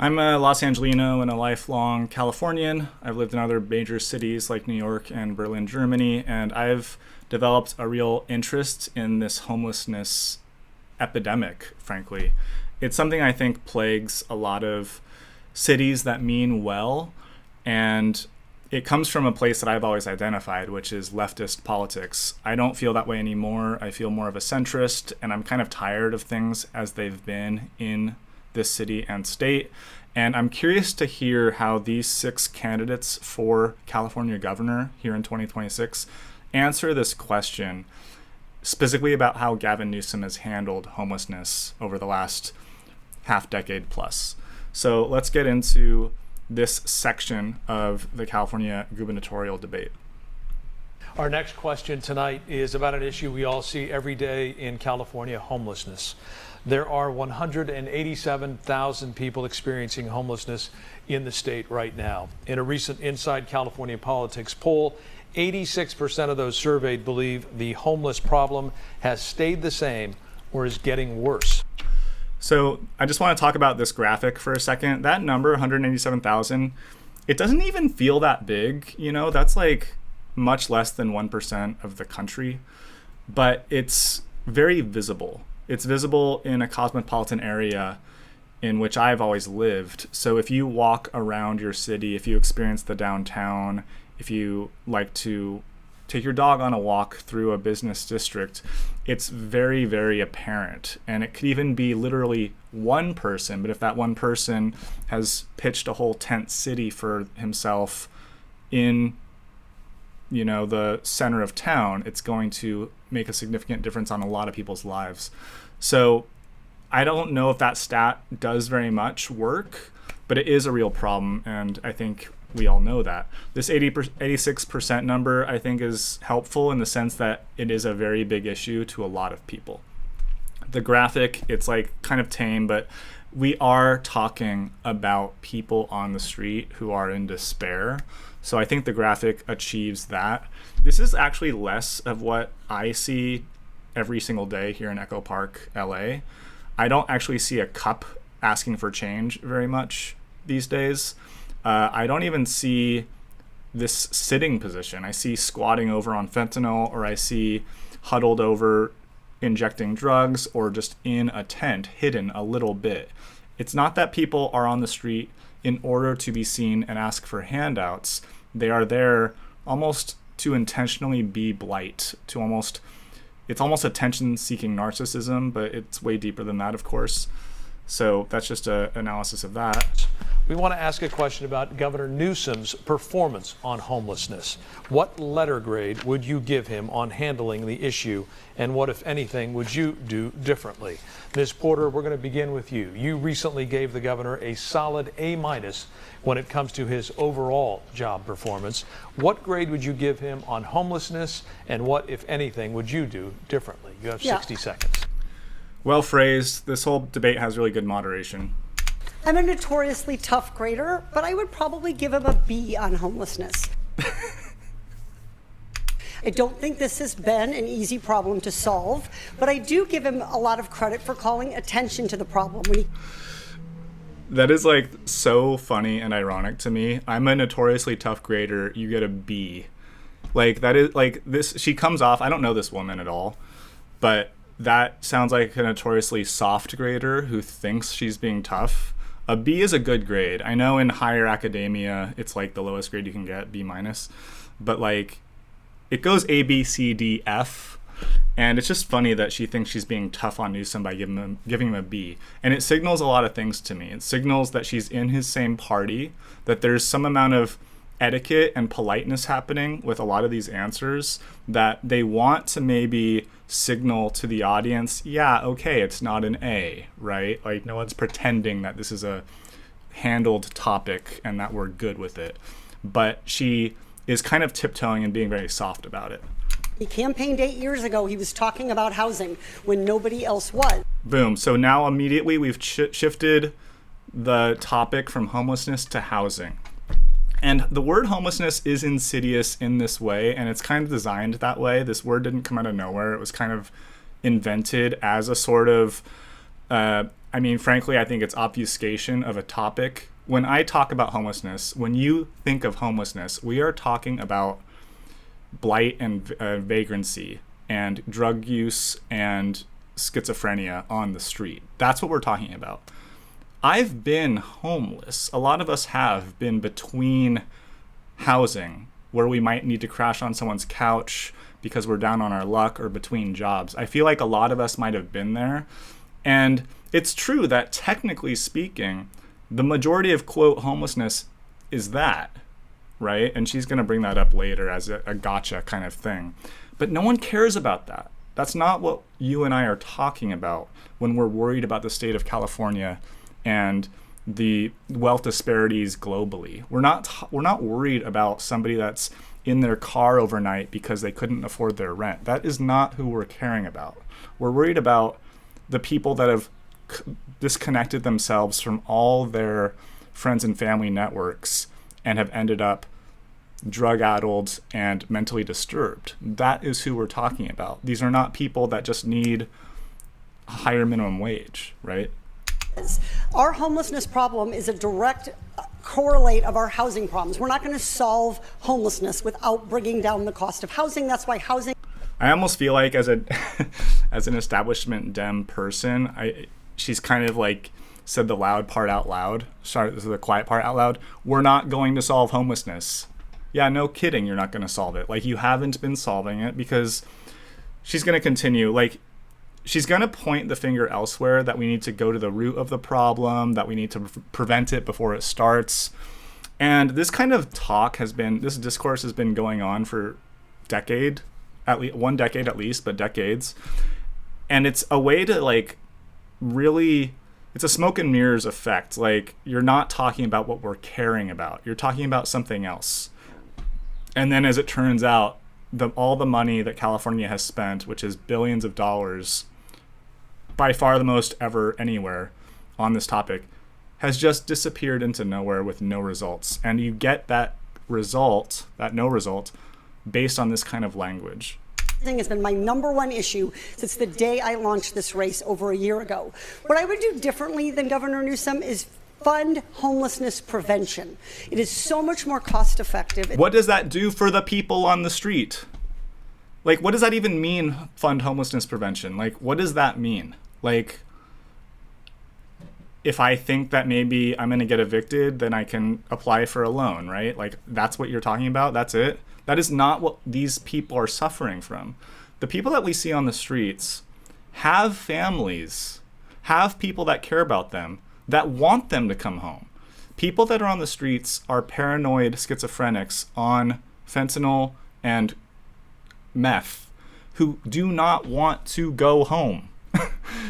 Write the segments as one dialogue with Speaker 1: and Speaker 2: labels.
Speaker 1: I'm a Los Angelino and a lifelong Californian. I've lived in other major cities like New York and Berlin, Germany, and I've developed a real interest in this homelessness epidemic, frankly. It's something I think plagues a lot of cities that mean well, and it comes from a place that I've always identified, which is leftist politics. I don't feel that way anymore. I feel more of a centrist, and I'm kind of tired of things as they've been in this city and state. And I'm curious to hear how these 6 candidates for California governor here in 2026 answer this question, specifically about how Gavin Newsom has handled homelessness over the last half decade plus. So let's get into this section of the California gubernatorial debate.
Speaker 2: Our next question tonight is about an issue we all see every day in California: homelessness. There are 187,000 people experiencing homelessness in the state right now. In a recent Inside California Politics poll, 86% of those surveyed believe the homeless problem has stayed the same or is getting worse.
Speaker 1: So I just want to talk about this graphic for a second. That number, 187,000, it doesn't even feel that big. You know, that's like much less than 1% of the country, but it's very visible. It's visible in a cosmopolitan area in which I've always lived. So if you walk around your city, if you experience the downtown, if you like to take your dog on a walk through a business district, it's very, very apparent. And it could even be literally one person, but if that one person has pitched a whole tent city for himself in, you know, the center of town, it's going to make a significant difference on a lot of people's lives. So I don't know if that stat does very much work, but it is a real problem, and I think we all know that. This 86% number, I think, is helpful in the sense that it is a very big issue to a lot of people. The graphic, it's like kind of tame, but we are talking about people on the street who are in despair. So I think the graphic achieves that. This is actually less of what I see every single day here in Echo Park, LA. I don't actually see a cup asking for change very much these days. I don't even see this sitting position. I see squatting over on fentanyl, or I see huddled over injecting drugs, or just in a tent hidden a little bit. It's not that people are on the street in order to be seen and ask for handouts. They are there almost to intentionally be blight, it's almost attention-seeking narcissism, but it's way deeper than that, of course. So that's just an analysis of that.
Speaker 2: We want to ask a question about Governor Newsom's performance on homelessness. What letter grade would you give him on handling the issue, and what, if anything, would you do differently? Ms. Porter, we're going to begin with you. You recently gave the governor a solid A- when it comes to his overall job performance. What grade would you give him on homelessness, and what, if anything, would you do differently? You have 60 seconds.
Speaker 1: Well phrased. This whole debate has really good moderation.
Speaker 3: I'm a notoriously tough grader, but I would probably give him a B on homelessness. I don't think this has been an easy problem to solve, but I do give him a lot of credit for calling attention to the problem.
Speaker 1: That is like so funny and ironic to me. I'm a notoriously tough grader. You get a B. Like that is like this. She comes off. I don't know this woman at all, but that sounds like a notoriously soft grader who thinks she's being tough. A B is a good grade. I know in higher academia, it's like the lowest grade you can get, B-, but like it goes A, B, C, D, F. And it's just funny that she thinks she's being tough on Newsom by giving him a B. And it signals a lot of things to me. It signals that she's in his same party, that there's some amount of etiquette and politeness happening with a lot of these answers, that they want to maybe signal to the audience, yeah, okay, it's not an A, right? Like no one's pretending that this is a handled topic and that we're good with it. But she is kind of tiptoeing and being very soft about it.
Speaker 3: He campaigned 8 years ago. He was talking about housing when nobody else was.
Speaker 1: Boom. So now immediately we've shifted the topic from homelessness to housing. And the word homelessness is insidious in this way, and it's kind of designed that way. This word didn't come out of nowhere. It was kind of invented as a sort of, I mean, frankly, I think it's obfuscation of a topic. When I talk about homelessness, when you think of homelessness, we are talking about blight and vagrancy and drug use and schizophrenia on the street. That's what we're talking about. I've been homeless. A lot of us have been between housing, where we might need to crash on someone's couch because we're down on our luck, or between jobs. I feel like a lot of us might have been there. And it's true that technically speaking, the majority of, quote, homelessness is that, right? And she's going to bring that up later as a gotcha kind of thing. But no one cares about that. That's not what you and I are talking about when we're worried about the state of California and the wealth disparities globally. We're not worried about somebody that's in their car overnight because they couldn't afford their rent. That is not who we're caring about. We're worried about the people that have disconnected themselves from all their friends and family networks and have ended up drug-addled and mentally disturbed. That is who we're talking about. These are not people that just need a higher minimum wage, right?
Speaker 3: Our homelessness problem is a direct correlate of our housing problems. We're not going to solve homelessness without bringing down the cost of housing. That's why housing...
Speaker 1: I almost feel like as an establishment Dem person, she's kind of like said the loud part out loud, sorry, the quiet part out loud. We're not going to solve homelessness. Yeah, no kidding, you're not going to solve it. Like, you haven't been solving it, because she's going to continue. Like, she's going to point the finger elsewhere, that we need to go to the root of the problem, that we need to prevent it before it starts. And this kind of this discourse has been going on for at least 1 decade at least, but decades. And it's a way to, like, really, it's a smoke and mirrors effect. Like, you're not talking about what we're caring about. You're talking about something else. And then, as it turns out, all the money that California has spent, which is billions of dollars, by far the most ever anywhere on this topic, has just disappeared into nowhere with no results. And you get that result, that no result, based on this kind of language.
Speaker 3: Has been my number one issue since the day I launched this race over a year ago. What I would do differently than Governor Newsom is fund homelessness prevention. It is so much more cost effective.
Speaker 1: What does that do for the people on the street? Like, what does that even mean, fund homelessness prevention? Like, what does that mean? Like, if I think that maybe I'm going to get evicted, then I can apply for a loan, right? Like, that's what you're talking about? That's it? That is not what these people are suffering from. The people that we see on the streets have families, have people that care about them, that want them to come home. People that are on the streets are paranoid schizophrenics on fentanyl and meth who do not want to go home.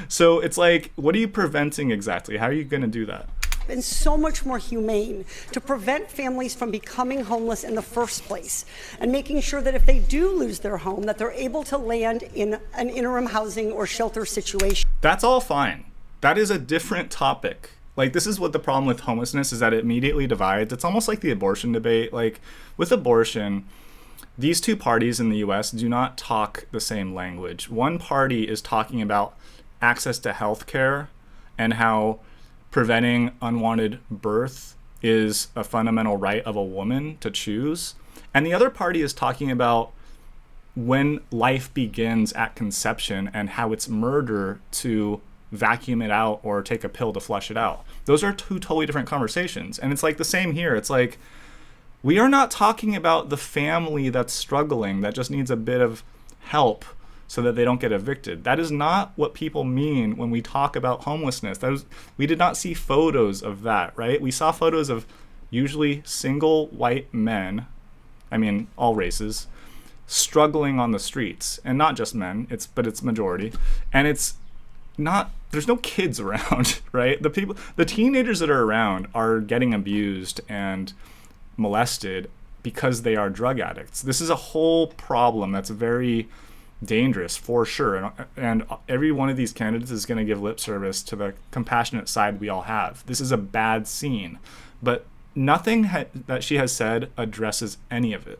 Speaker 1: So it's like, what are you preventing exactly? How are you going to do that?
Speaker 3: And so much more humane to prevent families from becoming homeless in the first place, and making sure that if they do lose their home, that they're able to land in an interim housing or shelter situation.
Speaker 1: That's all fine. That is a different topic. Like, this is what the problem with homelessness is, that it immediately divides. It's almost like the abortion debate. Like, with abortion, these two parties in the US do not talk the same language. One party is talking about access to health care and how preventing unwanted birth is a fundamental right of a woman to choose. And the other party is talking about when life begins at conception and how it's murder to vacuum it out or take a pill to flush it out. Those are two totally different conversations. And it's like the same here. It's like, we are not talking about the family that's struggling, that just needs a bit of help so that they don't get evicted. That is not what people mean when we talk about homelessness. We did not see photos of that, right? We saw photos of usually single white men, I mean, all races, struggling on the streets. And not just men, but it's majority. And it's not, there's no kids around, right? The teenagers that are around are getting abused and molested because they are drug addicts. This is a whole problem that's very dangerous, for sure. And every one of these candidates is going to give lip service to the compassionate side we all have. This is a bad scene, but nothing that she has said addresses any of it.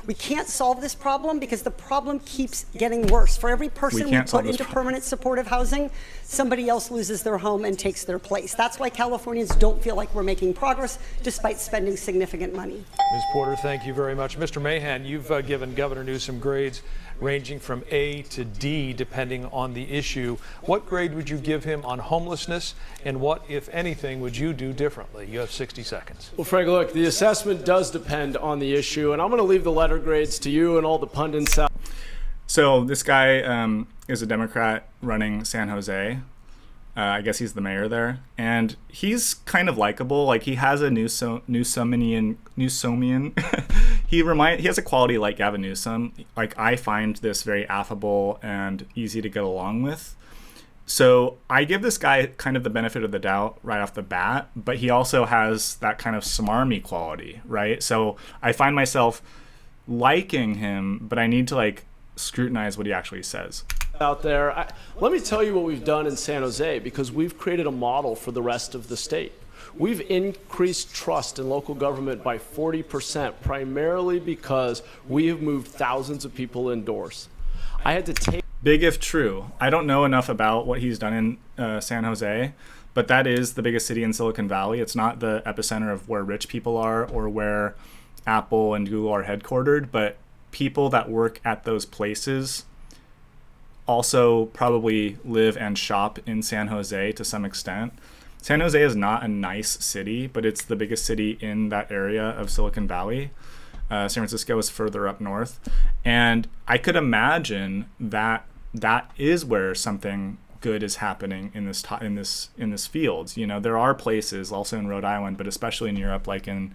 Speaker 3: We can't solve this problem because the problem keeps getting worse. For every person we put into permanent supportive housing, somebody else loses their home and takes their place. That's why Californians don't feel like we're making progress despite spending significant money.
Speaker 2: Ms. Porter, thank you very much. Mr. Mahan, you've given Governor Newsom grades ranging from A to D depending on the issue. What grade would you give him on homelessness, and what, if anything, would you do differently? You have 60 seconds.
Speaker 4: Well, Frank, look, the assessment does depend on the issue, and I'm going to leave the letter grades to you and all the pundits out.
Speaker 1: So this guy is a Democrat running San Jose. I guess he's the mayor there, and he's kind of likable. Like, he has a Newsomian. he has a quality like Gavin Newsom. Like, I find this very affable and easy to get along with. So I give this guy kind of the benefit of the doubt right off the bat, but he also has that kind of smarmy quality, right? So I find myself liking him, but I need to like scrutinize what he actually says.
Speaker 4: Out there, let me tell you what we've done in San Jose, because we've created a model for the rest of the state. We've increased trust in local government by 40%, primarily because we have moved thousands of people indoors. I had to take...
Speaker 1: Big if true. I don't know enough about what he's done in San Jose, but that is the biggest city in Silicon Valley. It's not the epicenter of where rich people are or where Apple and Google are headquartered, but people that work at those places also probably live and shop in San Jose to some extent. San Jose is not a nice city, but it's the biggest city in that area of Silicon Valley. San Francisco is further up north. And I could imagine that that is where something good is happening in this field. You know, there are places also in Rhode Island, but especially in Europe, like in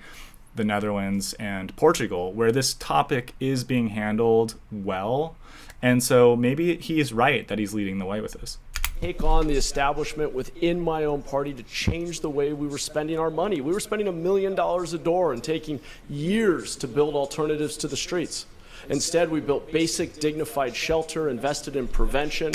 Speaker 1: the Netherlands and Portugal, where this topic is being handled well. And so maybe he's right that he's leading the way with this.
Speaker 4: Take on the establishment within my own party to change the way we were spending our money. We were spending $1 million a door and taking years to build alternatives to the streets. Instead, we built basic, dignified shelter, invested in prevention.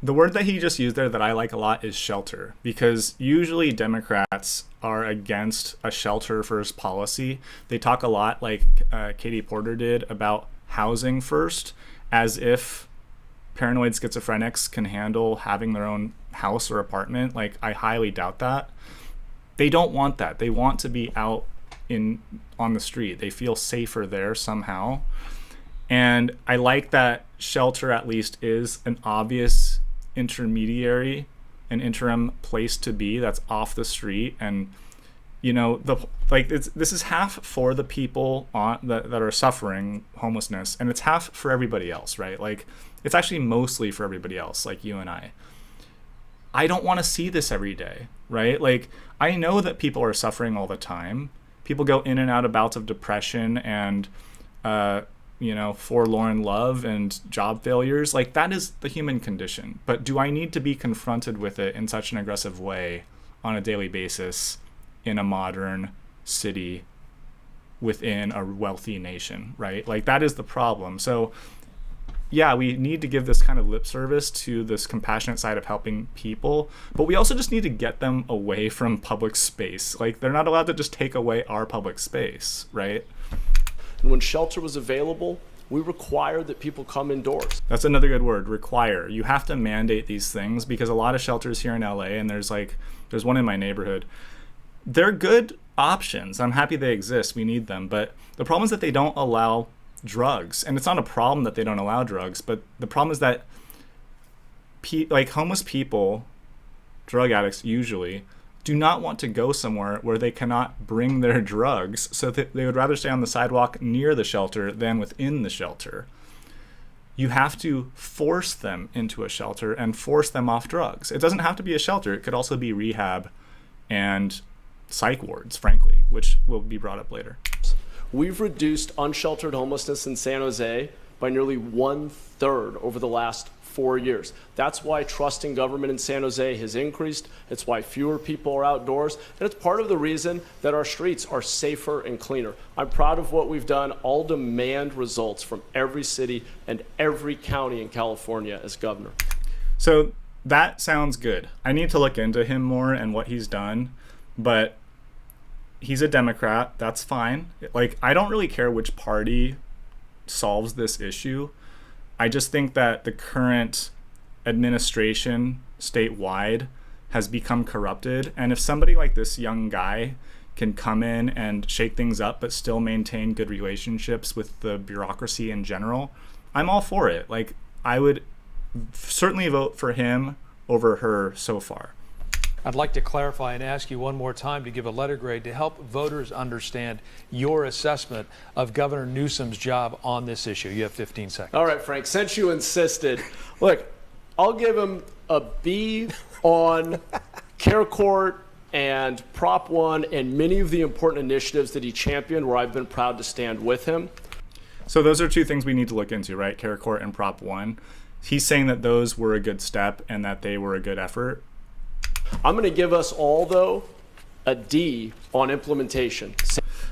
Speaker 1: The word that he just used there that I like a lot is shelter, because usually Democrats are against a shelter-first policy. They talk a lot, like Katie Porter did, about housing first, as if paranoid schizophrenics can handle having their own house or apartment. Like, I highly doubt that. They don't want that. They want to be out on the street. They feel safer there somehow. And I like that shelter at least is an obvious intermediary, an interim place to be that's off the street. And you know, this is half for the people that are suffering homelessness, and it's half for everybody else, right? Like, it's actually mostly for everybody else, like you and I. I don't want to see this every day, right? Like, I know that people are suffering all the time. People go in and out of bouts of depression and, forlorn love and job failures. Like, that is the human condition. But do I need to be confronted with it in such an aggressive way on a daily basis in a modern city within a wealthy nation, right? Like, that is the problem. So yeah, we need to give this kind of lip service to this compassionate side of helping people, but we also just need to get them away from public space. Like, they're not allowed to just take away our public space, right?
Speaker 4: And when shelter was available, we required that people come indoors.
Speaker 1: That's another good word, require. You have to mandate these things, because a lot of shelters here in LA, and there's one in my neighborhood, they're good options. I'm happy they exist. We need them. But the problem is that they don't allow drugs. And it's not a problem that they don't allow drugs, but the problem is that homeless people, drug addicts usually, do not want to go somewhere where they cannot bring their drugs, so that they would rather stay on the sidewalk near the shelter than within the shelter. You have to force them into a shelter and force them off drugs. It doesn't have to be a shelter. It could also be rehab and psych wards, frankly, which will be brought up later.
Speaker 4: We've reduced unsheltered homelessness in San Jose by nearly 1/3 over the last 4 years. That's why trust in government in San Jose has increased. It's why fewer people are outdoors. And it's part of the reason that our streets are safer and cleaner. I'm proud of what we've done. I'll demand results from every city and every county in California as governor.
Speaker 1: So that sounds good. I need to look into him more and what he's done, but he's a Democrat. That's fine. Like, I don't really care which party solves this issue. I just think that the current administration statewide has become corrupted. And if somebody like this young guy can come in and shake things up but still maintain good relationships with the bureaucracy in general, I'm all for it. Like, I would certainly vote for him over her so far.
Speaker 2: I'd like to clarify and ask you one more time to give a letter grade to help voters understand your assessment of Governor Newsom's job on this issue. You have 15 seconds.
Speaker 4: All right, Frank, since you insisted, look, I'll give him a B on Care Court and Prop 1 and many of the important initiatives that he championed where I've been proud to stand with him.
Speaker 1: So those are two things we need to look into, right? Care Court and Prop 1. He's saying that those were a good step and that they were a good effort.
Speaker 4: I'm going to give us all, though, a D on implementation.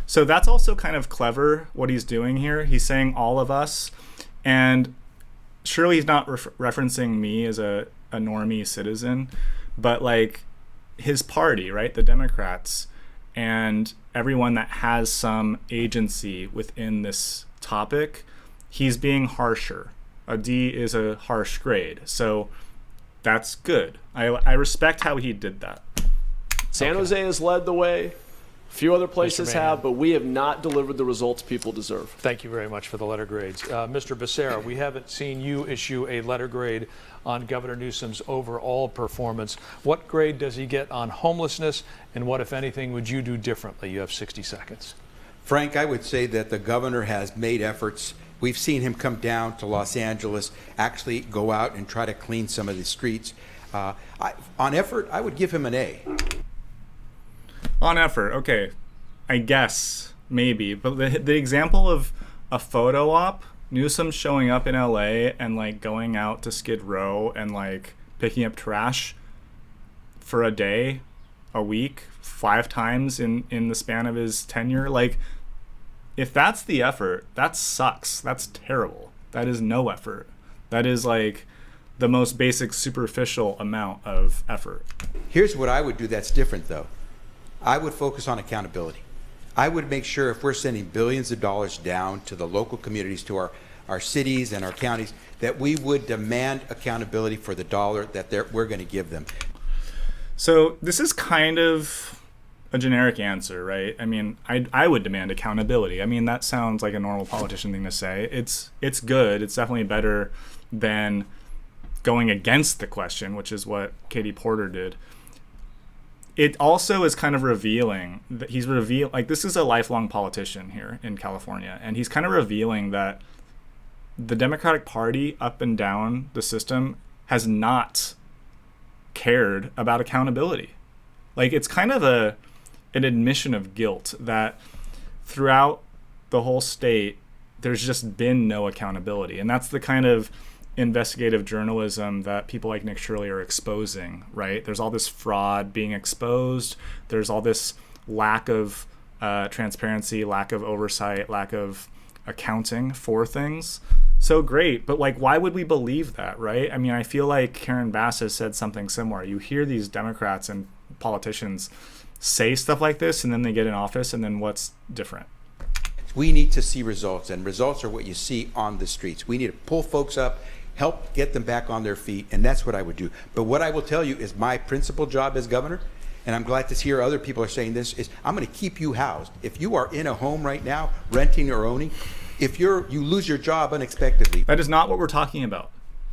Speaker 1: So that's also kind of clever what he's doing here. He's saying all of us, and surely he's not referencing me as a normie citizen, but like his party, right? The Democrats and everyone that has some agency within this topic, he's being harsher. A D is a harsh grade. So that's good. I respect how he did that.
Speaker 4: San Jose has led the way. A few other places have, but we have not delivered the results people deserve.
Speaker 2: Thank you very much for the letter grades. Mr. Becerra, we haven't seen you issue a letter grade on Governor Newsom's overall performance. What grade does he get on homelessness, and what, if anything, would you do differently? You have 60 seconds.
Speaker 5: Frank, I would say that the governor has made efforts. We've seen him come down to Los Angeles, actually go out and try to clean some of the streets. On effort, I would give him an A.
Speaker 1: On effort, okay. I guess, maybe. But the example of a photo op, Newsom showing up in LA and like going out to Skid Row and like picking up trash for a day, a week, 5 times in the span of his tenure, like, if that's the effort, that sucks. That's terrible. That is no effort. That is like the most basic superficial amount of effort.
Speaker 5: Here's what I would do that's different, though. I would focus on accountability. I would make sure if we're sending billions of dollars down to the local communities, to our cities and our counties, that we would demand accountability for the dollar that we're going to give them.
Speaker 1: So this is kind of a generic answer, right? I mean, I would demand accountability. I mean, that sounds like a normal politician thing to say. It's good. It's definitely better than going against the question, which is what Katie Porter did. It also is kind of revealing that like, this is a lifelong politician here in California, and he's kind of revealing that the Democratic Party up and down the system has not cared about accountability. Like, it's kind of an admission of guilt that throughout the whole state, there's just been no accountability. And that's the kind of investigative journalism that people like Nick Shirley are exposing, right? There's all this fraud being exposed. There's all this lack of transparency, lack of oversight, lack of accounting for things. So great, but like, why would we believe that, right? I mean, I feel like Karen Bass has said something similar. You hear these Democrats and politicians say stuff like this, and then they get in office, and then what's different?
Speaker 5: We need to see results, and results are what you see on the streets. We need to pull folks up, help get them back on their feet, and that's what I would do. But what I will tell you is my principal job as governor, and I'm glad to hear other people are saying this, is I'm going to keep you housed. If you are in a home right now, renting or owning, if you lose your job unexpectedly.
Speaker 1: That is not what we're talking about.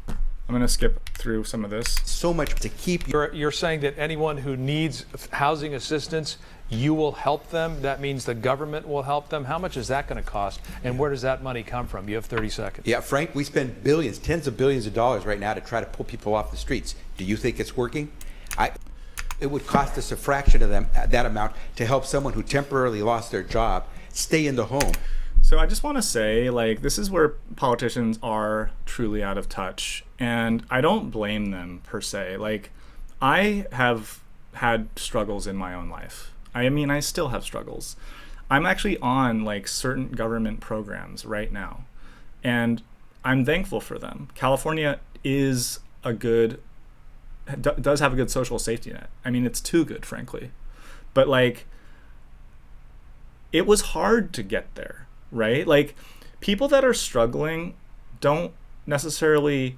Speaker 1: I'm going to skip through some of this.
Speaker 5: So much to keep.
Speaker 2: You're saying that anyone who needs housing assistance, you will help them. That means the government will help them. How much is that going to cost, and where does that money come from? You have 30 seconds.
Speaker 5: Yeah, Frank, we spend billions, tens of billions of dollars right now to try to pull people off the streets. Do you think it's working? It would cost us a fraction of that amount to help someone who temporarily lost their job stay in the home.
Speaker 1: So I just want to say, like, this is where politicians are truly out of touch, and I don't blame them per se. Like, I have had struggles in my own life. I mean, I still have struggles. I'm actually on like certain government programs right now, and I'm thankful for them. California is does have a good social safety net. I mean, it's too good, frankly, but like, it was hard to get there. Right? Like, people that are struggling don't necessarily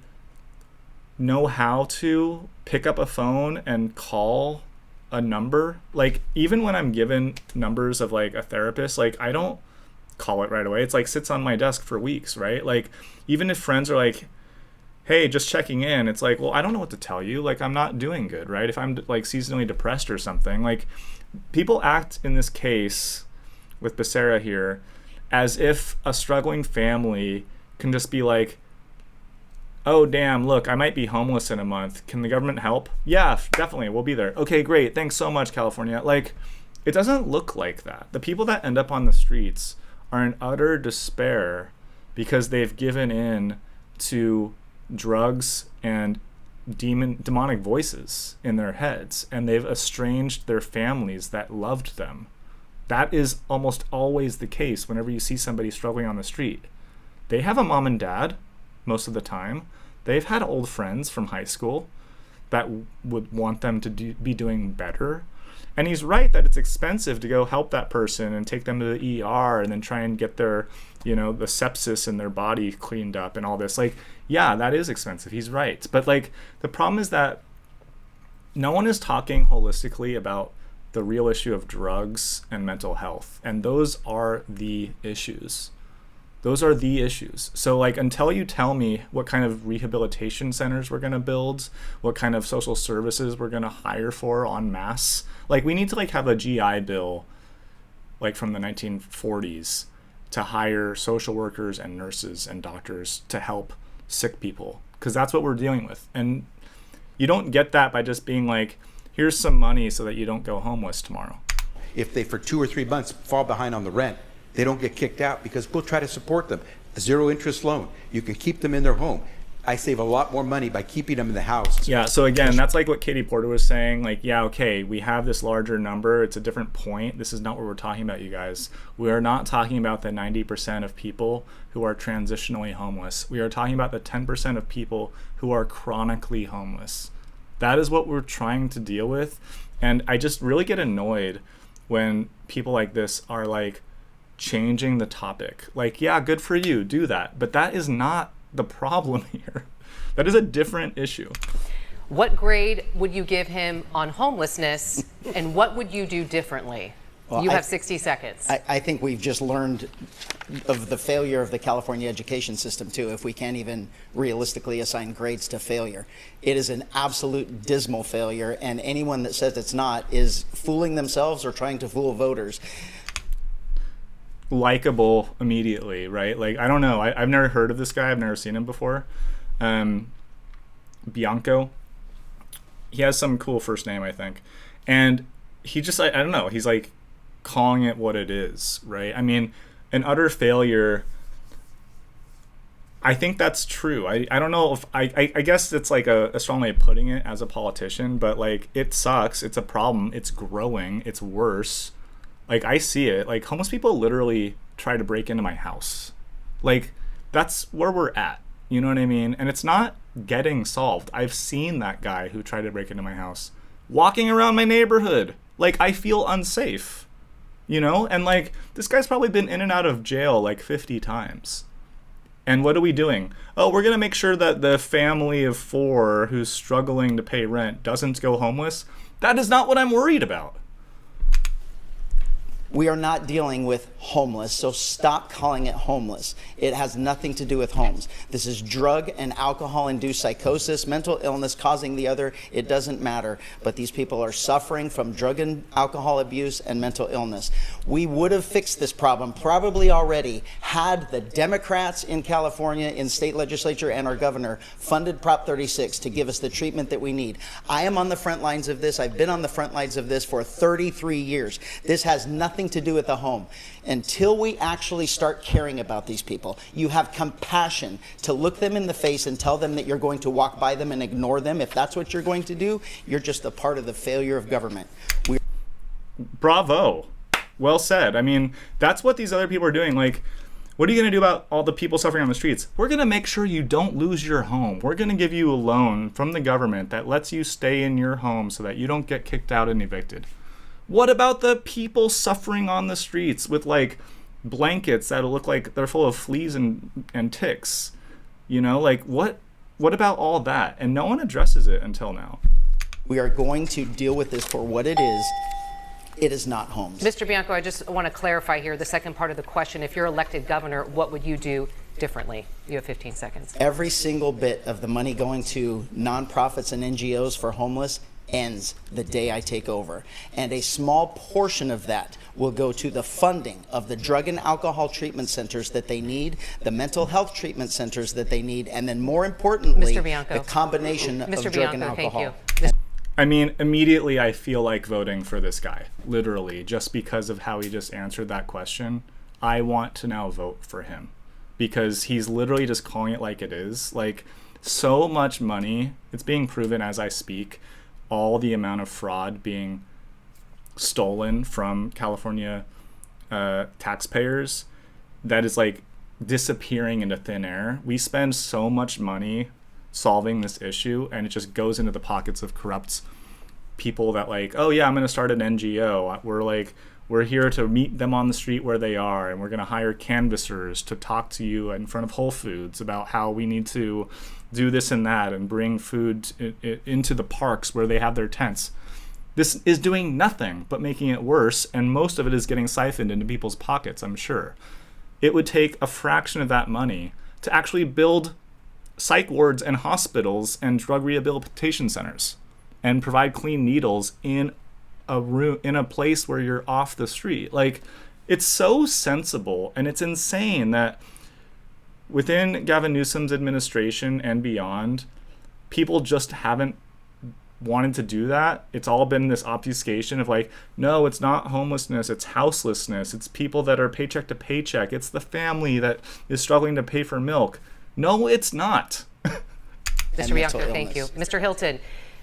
Speaker 1: know how to pick up a phone and call a number. Like, even when I'm given numbers of like a therapist, like I don't call it right away. It's like sits on my desk for weeks, right? Like, even if friends are like, hey, just checking in, it's like, well, I don't know what to tell you. Like, I'm not doing good, right? If I'm like seasonally depressed or something, like people act in this case with Becerra here as if a struggling family can just be like, oh, damn, look, I might be homeless in a month. Can the government help? Yeah, definitely. We'll be there. Okay, great. Thanks so much, California. Like, it doesn't look like that. The people that end up on the streets are in utter despair because they've given in to drugs and demonic voices in their heads, and they've estranged their families that loved them. That is almost always the case whenever you see somebody struggling on the street. They have a mom and dad most of the time. They've had old friends from high school that would want them to be doing better. And he's right that it's expensive to go help that person and take them to the ER and then try and get their, the sepsis in their body cleaned up and all this. Like, yeah, that is expensive. He's right. But like, the problem is that no one is talking holistically about the real issue of drugs and mental health. And those are the issues. Those are the issues. So like, until you tell me what kind of rehabilitation centers we're going to build, what kind of social services we're going to hire for en masse, like we need to like have a GI Bill like from the 1940s to hire social workers and nurses and doctors to help sick people, because that's what we're dealing with. And you don't get that by just being like, here's some money so that you don't go homeless tomorrow.
Speaker 5: If they for 2 or 3 months fall behind on the rent, they don't get kicked out because we'll try to support them. A 0 interest loan. You can keep them in their home. I save a lot more money by keeping them in the house.
Speaker 1: Yeah, so again, that's like what Katie Porter was saying. Like, yeah, okay, we have this larger number. It's a different point. This is not what we're talking about, you guys. We are not talking about the 90% of people who are transitionally homeless. We are talking about the 10% of people who are chronically homeless. That is what we're trying to deal with. And I just really get annoyed when people like this are like, changing the topic. Like, yeah, good for you, do that. But that is not the problem here. That is a different issue.
Speaker 6: What grade would you give him on homelessness, and what would you do differently? Well, you have 60 seconds.
Speaker 7: I think we've just learned of the failure of the California education system, too, if we can't even realistically assign grades to failure. It is an absolute dismal failure, and anyone that says it's not is fooling themselves or trying to fool voters.
Speaker 1: Likable immediately, right? Like, I don't know. I've never heard of this guy. I've never seen him before. Bianco. He has some cool first name, I think. And he just, I don't know. He's like calling it what it is, right? I mean, an utter failure. I think that's true. I don't know if I guess it's like a strong way of putting it as a politician, but like, it sucks. It's a problem. It's growing. It's worse. Like, I see it. Like, homeless people literally try to break into my house. Like, that's where we're at. You know what I mean? And it's not getting solved. I've seen that guy who tried to break into my house walking around my neighborhood. Like, I feel unsafe. And like, this guy's probably been in and out of jail like 50 times. And what are we doing? Oh, we're going to make sure that the family of 4 who's struggling to pay rent doesn't go homeless. That is not what I'm worried about.
Speaker 7: We are not dealing with homeless, so stop calling it homeless. It has nothing to do with homes. This is drug and alcohol-induced psychosis, mental illness causing the other. It doesn't matter. But these people are suffering from drug and alcohol abuse and mental illness. We would have fixed this problem probably already had the Democrats in California, in state legislature, and our governor funded Prop 36 to give us the treatment that we need. I am on the front lines of this. I've been on the front lines of this for 33 years. This has nothing to do with the home. Until we actually start caring about these people, you have compassion to look them in the face and tell them that you're going to walk by them and ignore them. If that's what you're going to do, you're just a part of the failure of government.
Speaker 1: Bravo. Well said. I mean, that's what these other people are doing. Like, what are you going to do about all the people suffering on the streets? We're going to make sure you don't lose your home. We're going to give you a loan from the government that lets you stay in your home so that you don't get kicked out and evicted. What about the people suffering on the streets with like blankets that look like they're full of fleas and ticks? Like, what what about all that? And no one addresses it until now.
Speaker 7: We are going to deal with this for what it is. It is not homes.
Speaker 6: Mr. Bianco, I just want to clarify here the second part of the question. If you're elected governor, what would you do differently? You have 15 seconds.
Speaker 7: Every single bit of the money going to nonprofits and NGOs for homeless ends the day I take over. And a small portion of that will go to the funding of the drug and alcohol treatment centers that they need, the mental health treatment centers that they need, and then more importantly,
Speaker 6: Mr. Bianco.
Speaker 7: the combination of drug and alcohol.
Speaker 6: Thank you.
Speaker 1: I mean, immediately I feel like voting for this guy, literally, just because of how he just answered that question. I want to now vote for him because he's literally just calling it like it is. Like, so much money, it's being proven as I speak, all the amount of fraud being stolen from California taxpayers that is like disappearing into thin air. We spend so much money solving this issue and it just goes into the pockets of corrupt people that like, oh yeah, I'm going to start an NGO. We're here to meet them on the street where they are, and we're going to hire canvassers to talk to you in front of Whole Foods about how we need to do this and that and bring food into the parks where they have their tents. This is doing nothing but making it worse, and most of it is getting siphoned into people's pockets, I'm sure. It would take a fraction of that money to actually build psych wards and hospitals and drug rehabilitation centers and provide clean needles in a room, in a place where you're off the street. Like, it's so sensible, and it's insane that within Gavin Newsom's administration and beyond, people just haven't wanted to do that. It's all been this obfuscation of like, no, it's not homelessness, it's houselessness, it's people that are paycheck to paycheck, it's the family that is struggling to pay for milk. No, it's not.
Speaker 6: Mr. Bianco, thank you. Mr. Hilton,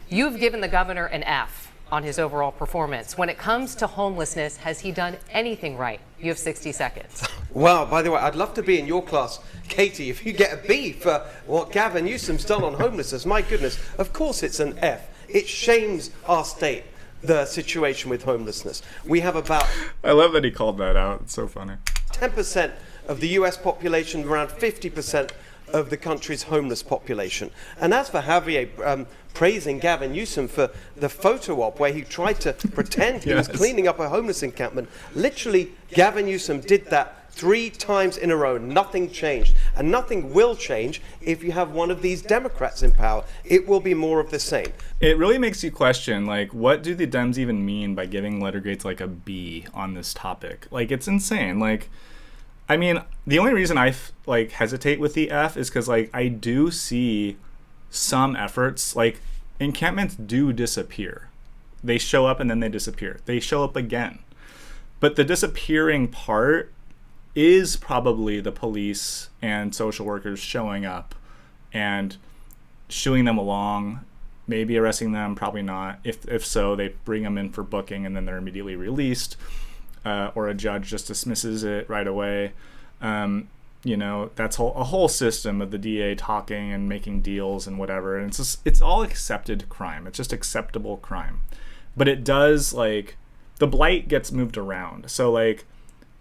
Speaker 6: you've given the governor an F on his overall performance. When it comes to homelessness, has he done anything right? You have 60 seconds.
Speaker 8: Well, by the way, I'd love to be in your class, Katie, if you get a B for what Gavin Newsom's done on homelessness. My goodness, of course it's an F. It shames our state, the situation with homelessness. We have about...
Speaker 1: I love that he called that out. It's so funny.
Speaker 8: 10% of the US population, around 50% of the country's homeless population. And as for Javier praising Gavin Newsom for the photo op where he tried to pretend he was cleaning up a homeless encampment, literally Gavin Newsom did that 3 times in a row. Nothing changed. And nothing will change if you have one of these Democrats in power. It will be more of the same.
Speaker 1: It really makes you question, like, what do the Dems even mean by giving letter grades like a B on this topic? Like, it's insane. Like, I mean, the only reason I hesitate with the F is because like I do see some efforts, like encampments do disappear. They show up and then they disappear. They show up again. But the disappearing part is probably the police and social workers showing up and shooing them along, maybe arresting them, probably not. If so, they bring them in for booking and then they're immediately released. Or a judge just dismisses it right away. You know, that's a whole system of the DA talking and making deals and whatever. And it's all accepted crime. It's just acceptable crime. But it does, like, the blight gets moved around. So, like,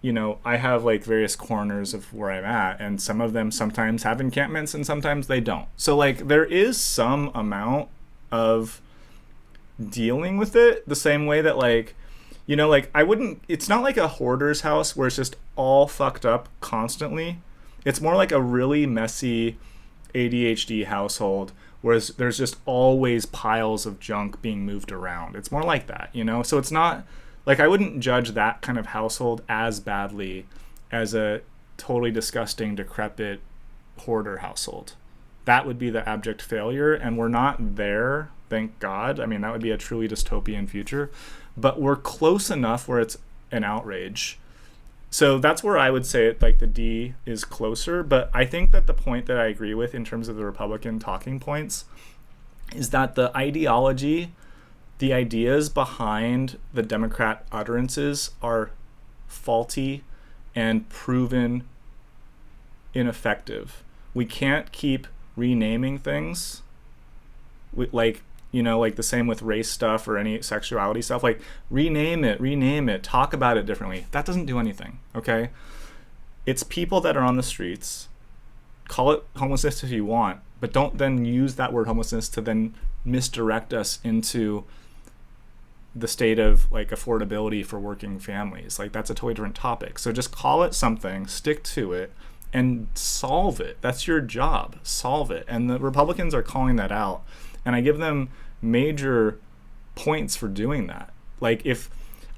Speaker 1: you know, I have, like, various corners of where I'm at. And some of them sometimes have encampments and sometimes they don't. So, like, there is some amount of dealing with it the same way that, like, you know, like, it's not like a hoarder's house where it's just all fucked up constantly. It's more like a really messy ADHD household where there's just always piles of junk being moved around. It's more like that, you know? So it's not, like, I wouldn't judge that kind of household as badly as a totally disgusting, decrepit hoarder household. That would be the abject failure, and we're not there, thank God. I mean, that would be a truly dystopian future. But we're close enough where it's an outrage. So that's where I would say it, like, the D is closer. But I think that the point that I agree with in terms of the Republican talking points is that the ideology, the ideas behind the Democrat utterances are faulty and proven ineffective. We can't keep renaming things like, you know, like the same with race stuff or any sexuality stuff. Like, rename it, talk about it differently. That doesn't do anything, okay? It's people that are on the streets. Call it homelessness if you want, but don't then use that word homelessness to then misdirect us into the state of like affordability for working families. Like that's a totally different topic. So just call it something, stick to it, and solve it. That's your job. Solve it. And the Republicans are calling that out. And I give them major points for doing that. Like if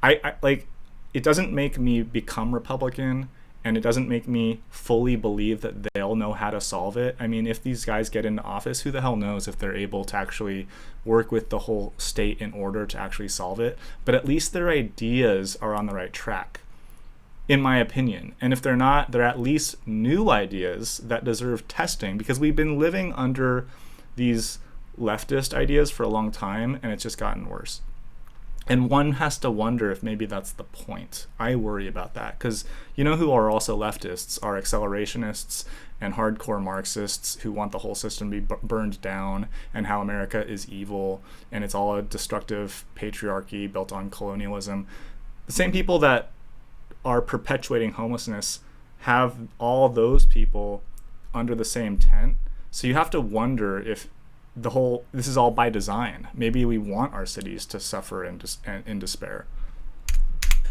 Speaker 1: I like, it doesn't make me become Republican, and it doesn't make me fully believe that they'll know how to solve it. I mean, if these guys get into office, who the hell knows if they're able to actually work with the whole state in order to actually solve it. But at least their ideas are on the right track, in my opinion. And if they're not, they're at least new ideas that deserve testing, because we've been living under these leftist ideas for a long time, and it's just gotten worse. And one has to wonder if maybe that's the point. I worry about that, because you know who are also leftists are accelerationists and hardcore Marxists who want the whole system to be burned down, and how America is evil and it's all a destructive patriarchy built on colonialism. The same people that are perpetuating homelessness have all those people under the same tent. So you have to wonder if this is all by design. Maybe we want our cities to suffer in despair.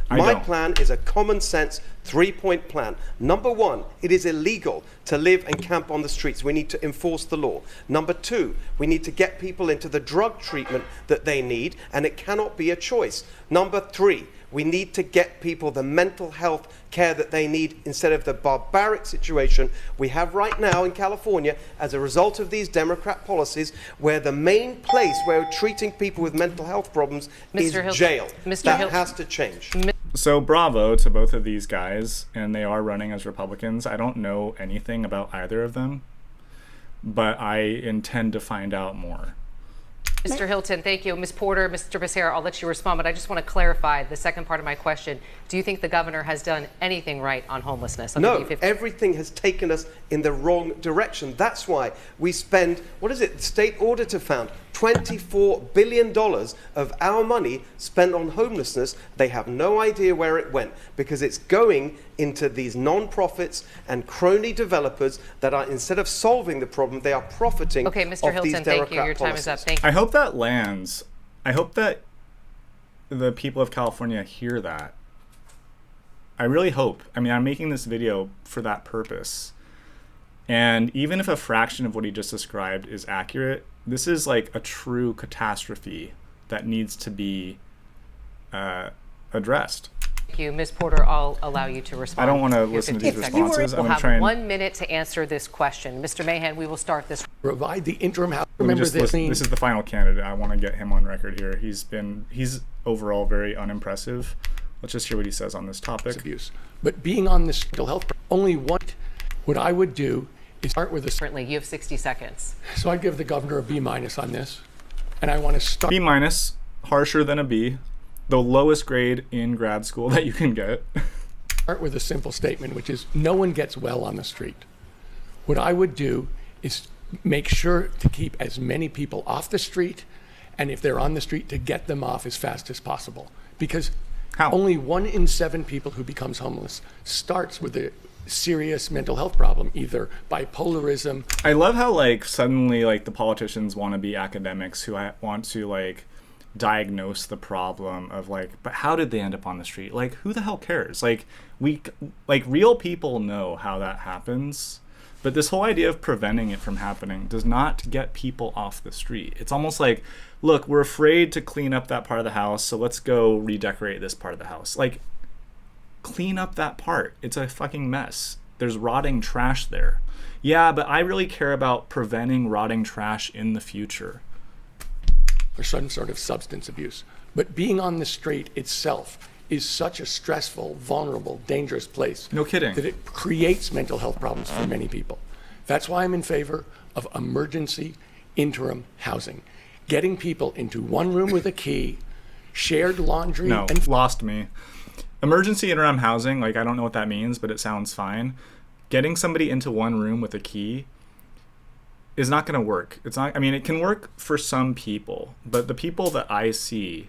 Speaker 8: My plan is a common sense 3-point plan. Number 1, it is illegal to live and camp on the streets. We need to enforce the law. Number 2, we need to get people into the drug treatment that they need, and it cannot be a choice. Number 3, we need to get people the mental health care that they need instead of the barbaric situation we have right now in California as a result of these Democrat policies, where the main place where we're treating people with mental health problems is jail. That has to change.
Speaker 1: So bravo to both of these guys, and they are running as Republicans. I don't know anything about either of them, but I intend to find out more.
Speaker 6: Mr. Hilton, thank you. Ms. Porter, Mr. Becerra, I'll let you respond, but I just want to clarify the second part of my question. Do you think the governor has done anything right on homelessness?
Speaker 8: No, everything has taken us in the wrong direction. That's why we spend, what is it, the state auditor found, $24 billion of our money spent on homelessness. They have no idea where it went, because it's going into these non-profits and crony developers that are, instead of solving the problem, they are profiting
Speaker 6: off these Democrat policies. Okay, Mr. Hilton, thank you. Your time is up. Thank you.
Speaker 1: I hope that lands. I hope that the people of California hear that. I really hope. I mean, I'm making this video for that purpose. And even if a fraction of what he just described is accurate, this is like a true catastrophe that needs to be addressed.
Speaker 6: Thank you. Ms. Porter, I'll allow you to respond.
Speaker 1: I don't want to listen to these responses.
Speaker 6: We'll have 1 minute to answer this question. Mr. Mahan, we will start this.
Speaker 9: Provide the interim house.
Speaker 1: Remember this. This is the final candidate. I want to get him on record here. He's overall very unimpressive. Let's just hear what he says on this topic.
Speaker 9: Abuse. But being on this mental health, only what I would do is start with
Speaker 6: Currently, you have 60 seconds.
Speaker 9: So I'd give the governor a B- on this. And I want to start.
Speaker 1: B-, harsher than a B, the lowest grade in grad school that you can get.
Speaker 9: Start with a simple statement, which is no one gets well on the street. What I would do is make sure to keep as many people off the street, and if they're on the street, to get them off as fast as possible. Because only 1 in 7 people who becomes homeless starts with a serious mental health problem, either bipolarism.
Speaker 1: I love how suddenly the politicians want to be academics who want to diagnose the problem of but how did they end up on the street? Who the hell cares? Real people know how that happens, but this whole idea of preventing it from happening does not get people off the street. It's almost look, we're afraid to clean up that part of the house, so let's go redecorate this part of the house. Clean up that part. It's a fucking mess. There's rotting trash there. Yeah, but I really care about preventing rotting trash in the future.
Speaker 9: Or some sort of substance abuse. But being on the street itself is such a stressful, vulnerable, dangerous place.
Speaker 1: No kidding.
Speaker 9: That it creates mental health problems for many people. That's why I'm in favor of emergency interim housing. Getting people into one room with a key, shared laundry.
Speaker 1: No, lost me. Emergency interim housing, I don't know what that means, but it sounds fine. Getting somebody into one room with a key is not going to work. It's not. I mean, it can work for some people, but the people that I see,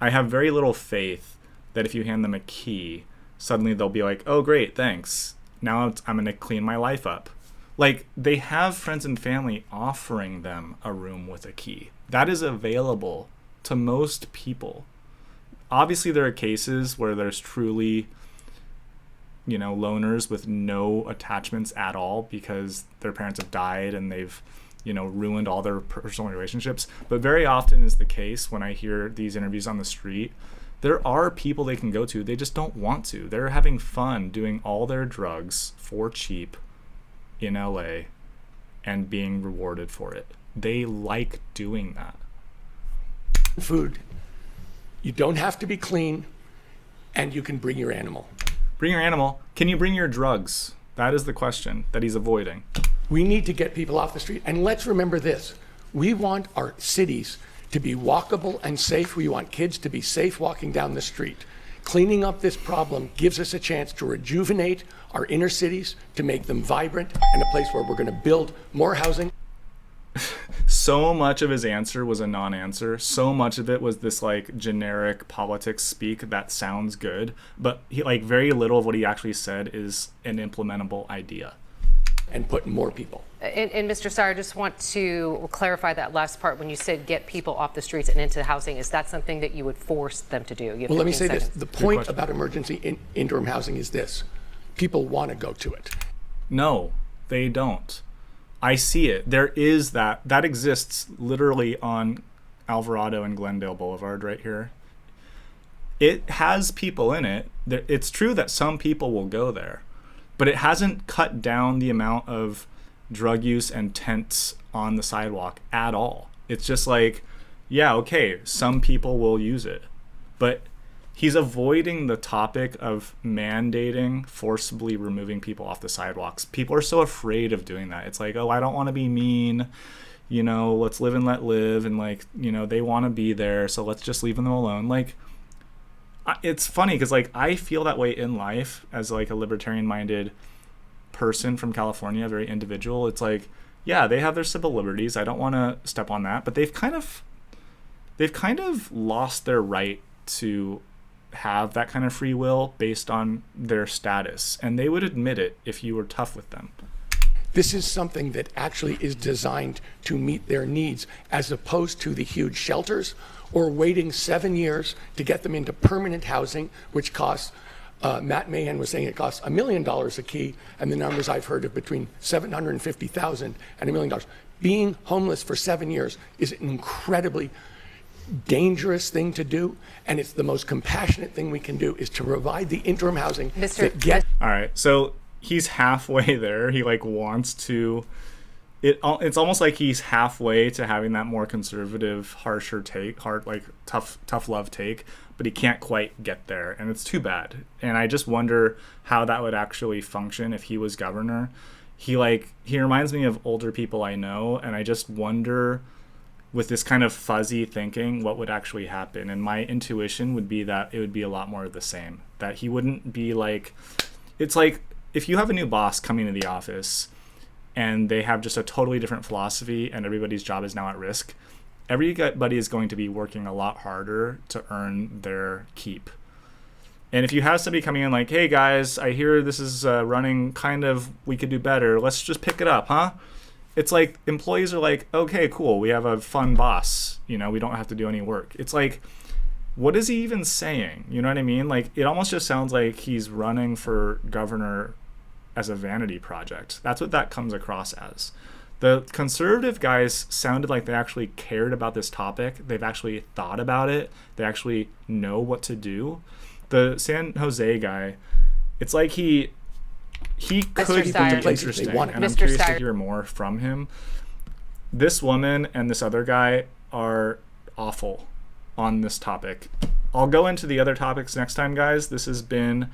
Speaker 1: I have very little faith that if you hand them a key, suddenly they'll be like, "Oh, great, thanks. Now I'm going to clean my life up." Like, they have friends and family offering them a room with a key. That is available to most people. Obviously, there are cases where there's truly, loners with no attachments at all because their parents have died and they've, ruined all their personal relationships. But very often is the case when I hear these interviews on the street, there are people they can go to. They just don't want to. They're having fun doing all their drugs for cheap in LA and being rewarded for it. They like doing that.
Speaker 9: Food. You don't have to be clean, and you can bring your animal.
Speaker 1: Bring your animal. Can you bring your drugs? That is the question that he's avoiding.
Speaker 9: We need to get people off the street. And let's remember this. We want our cities to be walkable and safe. We want kids to be safe walking down the street. Cleaning up this problem gives us a chance to rejuvenate our inner cities, to make them vibrant, and a place where we're going to build more housing.
Speaker 1: So much of his answer was a non-answer. So much of it was this like generic politics speak that sounds good, but very little of what he actually said is an implementable idea.
Speaker 9: And put more people.
Speaker 6: And Mr. Steyer, I just want to clarify that last part when you said get people off the streets and into housing. Is that something that you would force them to do?
Speaker 9: Well, let me say this. The point about emergency interim housing is this. People want to go to it.
Speaker 1: No, they don't. I see it. There is that exists literally on Alvarado and Glendale Boulevard right here. It has people in it. It's true that some people will go there, but it hasn't cut down the amount of drug use and tents on the sidewalk at all. It's just like, yeah, okay, some people will use it, but he's avoiding the topic of mandating, forcibly removing people off the sidewalks. People are so afraid of doing that. It's like, oh, I don't want to be mean, let's live and let live, and they want to be there, so let's just leave them alone. It's funny because I feel that way in life as a libertarian-minded person from California, very individual. It's like, yeah, they have their civil liberties. I don't want to step on that, but they've kind of lost their right to have that kind of free will based on their status, and they would admit it if you were tough with them.
Speaker 9: This is something that actually is designed to meet their needs, as opposed to the huge shelters or waiting 7 years to get them into permanent housing, which costs, Matt Mahan was saying it costs $1 million a key, and the numbers I've heard of between $750,000 and $1 million. Being homeless for 7 years is an incredibly dangerous thing to do, and it's the most compassionate thing we can do, is to provide the interim housing
Speaker 1: all right, so he's halfway there. He wants to it's almost like he's halfway to having that more conservative, harsher take, tough love take, but he can't quite get there, and it's too bad. And I just wonder how that would actually function if he was governor. He reminds me of older people I know, and I just wonder, with this kind of fuzzy thinking, what would actually happen. And my intuition would be that it would be a lot more of the same. That he wouldn't be it's like if you have a new boss coming to the office and they have just a totally different philosophy and everybody's job is now at risk, everybody is going to be working a lot harder to earn their keep. And if you have somebody coming in like, hey guys, I hear this is running we could do better. Let's just pick it up, huh? It's like employees are like, okay, cool. We have a fun boss. We don't have to do any work. It's like, what is he even saying? You know what I mean? It almost just sounds like he's running for governor as a vanity project. That's what that comes across as. The conservative guys sounded like they actually cared about this topic. They've actually thought about it. They actually know what to do. The San Jose guy, it's like he could be interesting, and I'm curious to hear more from him. This woman and this other guy are awful on this topic. I'll go into the other topics next time, guys. This has been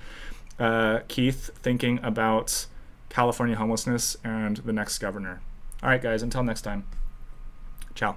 Speaker 1: Keith thinking about California homelessness and the next governor. All right, guys, until next time. Ciao.